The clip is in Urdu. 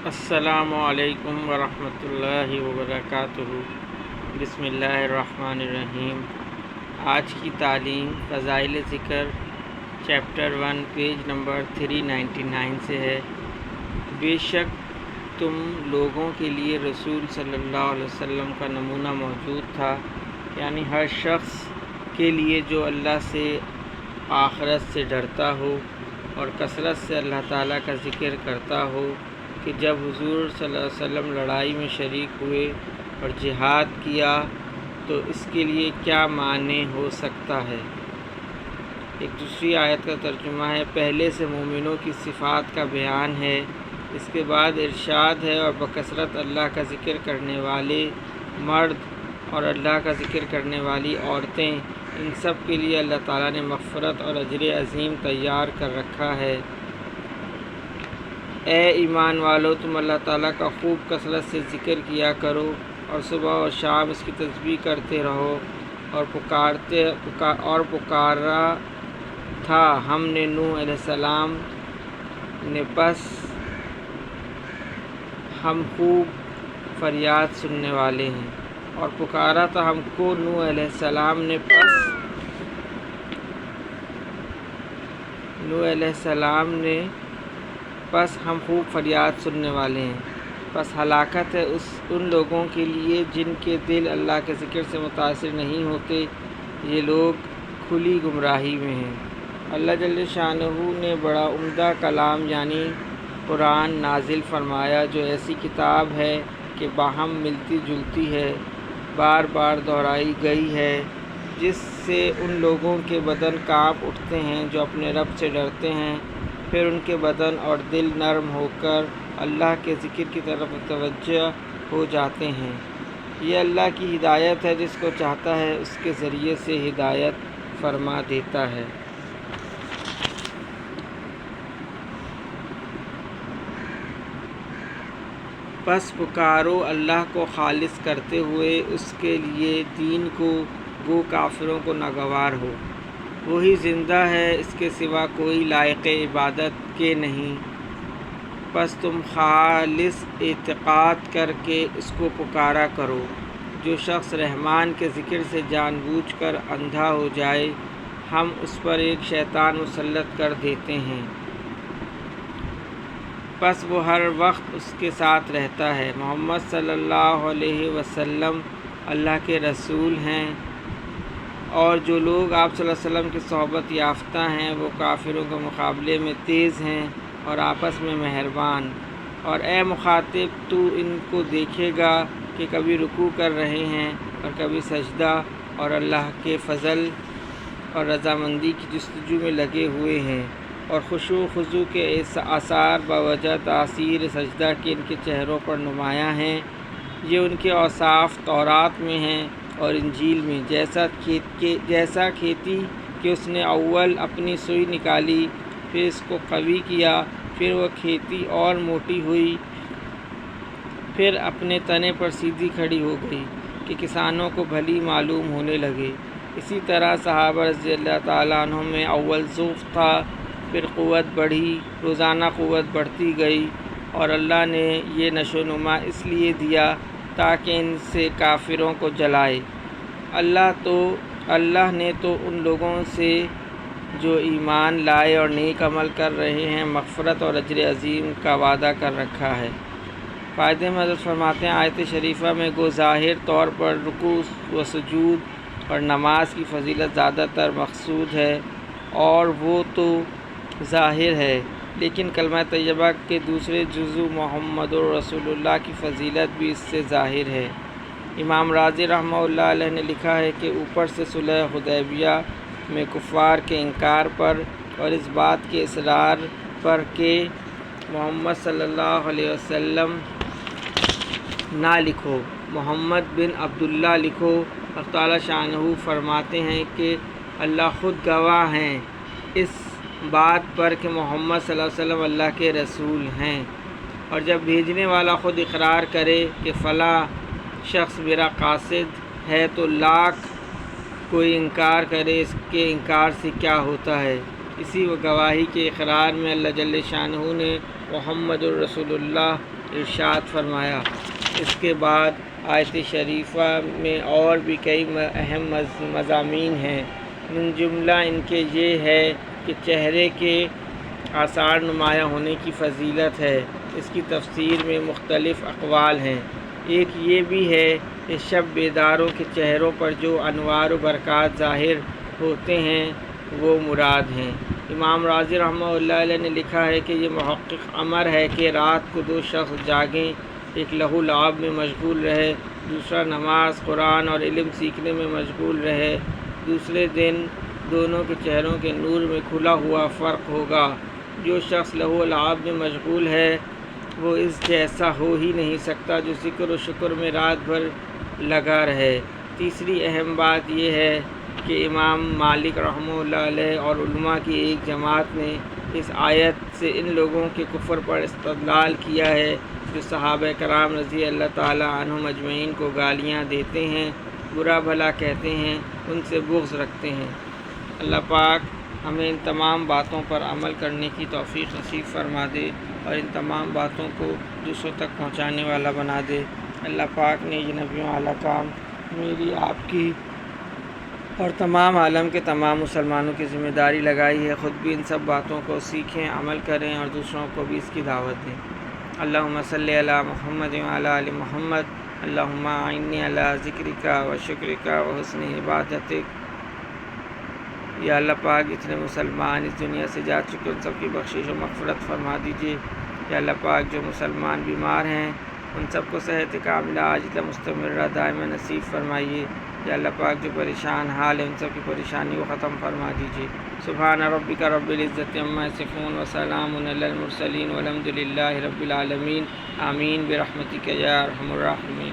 السلام علیکم ورحمۃ اللہ وبرکاتہ۔ بسم اللہ الرحمن الرحیم۔ آج کی تعلیم فضائل ذکر چیپٹر 1 پیج نمبر 399 سے ہے۔ بے شک تم لوگوں کے لیے رسول صلی اللہ علیہ وسلم کا نمونہ موجود تھا، یعنی ہر شخص کے لیے جو اللہ سے آخرت سے ڈرتا ہو اور کثرت سے اللہ تعالیٰ کا ذکر کرتا ہو، کہ جب حضور صلی اللہ علیہ وسلم لڑائی میں شریک ہوئے اور جہاد کیا تو اس کے لیے کیا معنی ہو سکتا ہے۔ ایک دوسری آیت کا ترجمہ ہے، پہلے سے مومنوں کی صفات کا بیان ہے، اس کے بعد ارشاد ہے، اور بکثرت اللہ کا ذکر کرنے والے مرد اور اللہ کا ذکر کرنے والی عورتیں، ان سب کے لیے اللہ تعالیٰ نے مغفرت اور اجر عظیم تیار کر رکھا ہے۔ اے ایمان والو، تم اللہ تعالیٰ کا خوب کثرت سے ذکر کیا کرو اور صبح اور شام اس کی تسبیح کرتے رہو، اور پکارا تھا ہم نے نوح علیہ السلام نے، پس ہم خوب فریاد سننے والے ہیں۔ اور پکارا تھا ہم کو نوح علیہ السلام نے، پس ہم خوب فریاد سننے والے ہیں۔ پس ہلاکت ہے ان لوگوں کے لیے جن کے دل اللہ کے ذکر سے متاثر نہیں ہوتے، یہ لوگ کھلی گمراہی میں ہیں۔ اللہ جل شانہ نے بڑا عمدہ کلام یعنی قرآن نازل فرمایا، جو ایسی کتاب ہے کہ باہم ملتی جلتی ہے، بار بار دہرائی گئی ہے، جس سے ان لوگوں کے بدن کانپ اٹھتے ہیں جو اپنے رب سے ڈرتے ہیں، پھر ان کے بدن اور دل نرم ہو کر اللہ کے ذکر کی طرف متوجہ ہو جاتے ہیں۔ یہ اللہ کی ہدایت ہے، جس کو چاہتا ہے اس کے ذریعے سے ہدایت فرما دیتا ہے۔ پس پکارو اللہ کو خالص کرتے ہوئے اس کے لیے دین کو، گو کافروں کو ناگوار ہو۔ وہی زندہ ہے، اس کے سوا کوئی لائق عبادت کے نہیں، پس تم خالص اعتقاد کر کے اس کو پکارا کرو۔ جو شخص رحمان کے ذکر سے جان بوجھ کر اندھا ہو جائے، ہم اس پر ایک شیطان مسلط کر دیتے ہیں، پس وہ ہر وقت اس کے ساتھ رہتا ہے۔ محمد صلی اللہ علیہ وسلم اللہ کے رسول ہیں، اور جو لوگ آپ صلی اللہ علیہ وسلم کی صحبت یافتہ ہیں وہ کافروں کے مقابلے میں تیز ہیں اور آپس میں مہربان۔ اور اے مخاطب، تو ان کو دیکھے گا کہ کبھی رکوع کر رہے ہیں اور کبھی سجدہ، اور اللہ کے فضل اور رضامندی کی جستجو میں لگے ہوئے ہیں، اور خشوع و خضوع کے آثار بوجہ تاثیر سجدہ کے ان کے چہروں پر نمایاں ہیں۔ یہ ان کے اوصاف تورات میں ہیں اور انجیل میں، جیسا کھیتی کہ اس نے اول اپنی سوئی نکالی، پھر اس کو قوی کیا، پھر وہ کھیتی اور موٹی ہوئی، پھر اپنے تنے پر سیدھی کھڑی ہو گئی کہ کسانوں کو بھلی معلوم ہونے لگے۔ اسی طرح صحابہ رضی اللہ تعالیٰ عنہ میں اول ضعف تھا، پھر قوت بڑھی، روزانہ قوت بڑھتی گئی، اور اللہ نے یہ نشو و نما اس لیے دیا تاکہ ان سے کافروں کو جلائے۔ اللہ نے تو ان لوگوں سے جو ایمان لائے اور نیک عمل کر رہے ہیں مغفرت اور اجر عظیم کا وعدہ کر رکھا ہے۔ فائدے میں حضرت فرماتے ہیں، آیت شریفہ میں گو ظاہر طور پر رکوع و سجود اور نماز کی فضیلت زیادہ تر مقصود ہے، اور وہ تو ظاہر ہے، لیکن کلمہ طیبہ کے دوسرے جزو محمد رسول اللہ کی فضیلت بھی اس سے ظاہر ہے۔ امام رازی رحمہ اللہ علیہ نے لکھا ہے کہ اوپر سے صلح حدیبیہ میں کفار کے انکار پر اور اس بات کے اصرار پر کہ محمد صلی اللہ علیہ وسلم نہ لکھو، محمد بن عبداللہ لکھو، اللہ تعالیٰ شانہ فرماتے ہیں کہ اللہ خود گواہ ہیں اس بات پر کہ محمد صلی اللہ علیہ وسلم اللہ کے رسول ہیں، اور جب بھیجنے والا خود اقرار کرے کہ فلاں شخص میرا قاصد ہے تو لاکھ کوئی انکار کرے، اس کے انکار سے کیا ہوتا ہے۔ اسی و گواہی کے اقرار میں اللہ جل شانہ نے محمد الرسول اللہ ارشاد فرمایا۔ اس کے بعد آیت شریفہ میں اور بھی کئی اہم مضامین ہیں، من جملہ ان کے یہ ہے کہ چہرے کے آثار نمایاں ہونے کی فضیلت ہے۔ اس کی تفسیر میں مختلف اقوال ہیں۔ ایک یہ بھی ہے کہ شب بیداروں کے چہروں پر جو انوار و برکات ظاہر ہوتے ہیں وہ مراد ہیں۔ امام راضی رحمہ اللہ علیہ نے لکھا ہے کہ یہ محقق امر ہے کہ رات کو دو شخص جاگیں، ایک لہو لعب میں مشغول رہے، دوسرا نماز، قرآن اور علم سیکھنے میں مشغول رہے۔ دوسرے دن دونوں کے چہروں کے نور میں کھلا ہوا فرق ہوگا۔ جو شخص لہو لعب میں مشغول ہے وہ اس جیسا ہو ہی نہیں سکتا جو ذکر و شکر میں رات بھر لگا رہے۔ تیسری اہم بات یہ ہے کہ امام مالک رحمہ اللہ علیہ اور علماء کی ایک جماعت نے اس آیت سے ان لوگوں کے کفر پر استدلال کیا ہے جو صحابہ کرام رضی اللہ تعالیٰ عنہم اجمعین کو گالیاں دیتے ہیں، برا بھلا کہتے ہیں، ان سے بغض رکھتے ہیں۔ اللہ پاک ہمیں ان تمام باتوں پر عمل کرنے کی توفیق نصیب فرما دے اور ان تمام باتوں کو دوسروں تک پہنچانے والا بنا دے۔ اللہ پاک نے یہ نبیوں اعلیٰ کام میری، آپ کی اور تمام عالم کے تمام مسلمانوں کی ذمہ داری لگائی ہے۔ خود بھی ان سب باتوں کو سیکھیں، عمل کریں اور دوسروں کو بھی اس کی دعوت دیں۔ اللہم صلی علی محمد وعلی آل محمد، اللہم اعنی علی ذکرک و شکرک و حسن عبادتک۔ یا اللہ پاک جتنے مسلمان اس دنیا سے جا چکے ان سب کی بخشش و مغفرت فرما دیجیے۔ یا اللہ پاک جو مسلمان بیمار ہیں ان سب کو صحت کاملہ عاجلہ مستمرہ دائمہ نصیب فرمائیے۔ یا اللہ پاک جو پریشان حال ہیں ان سب کی پریشانی کو ختم فرما دیجیے۔ سبحان ربک رب العزت عما یصفون وسلام علی المرسلین والحمد للہ رب العالمین۔ آمین برحمتک یا ارحم الراحمین۔